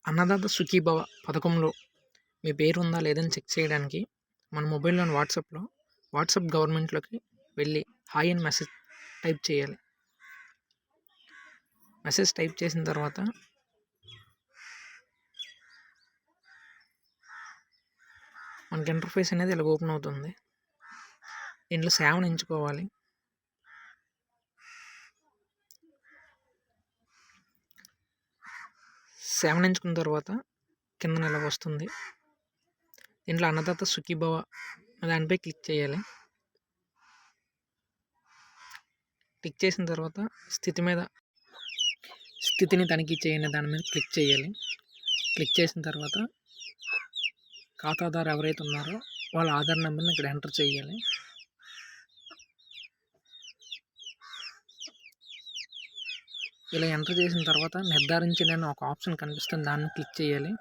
అన్నదాత సుఖీభవ పథకంలో మీ పేరు ఉందా లేదని చెక్ చేయడానికి మన మొబైల్లోని వాట్సాప్ గవర్నమెంట్లోకి వెళ్ళి హాయ్ అని మెసేజ్ టైప్ చేయాలి. మెసేజ్ టైప్ చేసిన తర్వాత మనకి ఇంటర్ఫేస్ అనేది ఇలా ఓపెన్ అవుతుంది. దీంట్లో సేవను ఎంచుకోవాలి. సేవను ఎంచుకున్న తర్వాత కింద ఇలా వస్తుంది. దీంట్లో అన్నదాత సుఖీభవ దానిపై క్లిక్ చేయాలి. క్లిక్ చేసిన తర్వాత స్థితిని తనిఖీ చేయని దాని మీద క్లిక్ చేయాలి. క్లిక్ చేసిన తర్వాత ఖాతాదారు ఎవరైతే ఉన్నారో వాళ్ళ ఆధార్ నెంబర్ని ఇక్కడ ఎంటర్ చేయాలి. ఇలా ఎంటర్ చేసిన తర్వాత నిర్ధారించిన ఒక ఆప్షన్ కనిపిస్తుంది, దాన్ని క్లిక్ చేయాలి.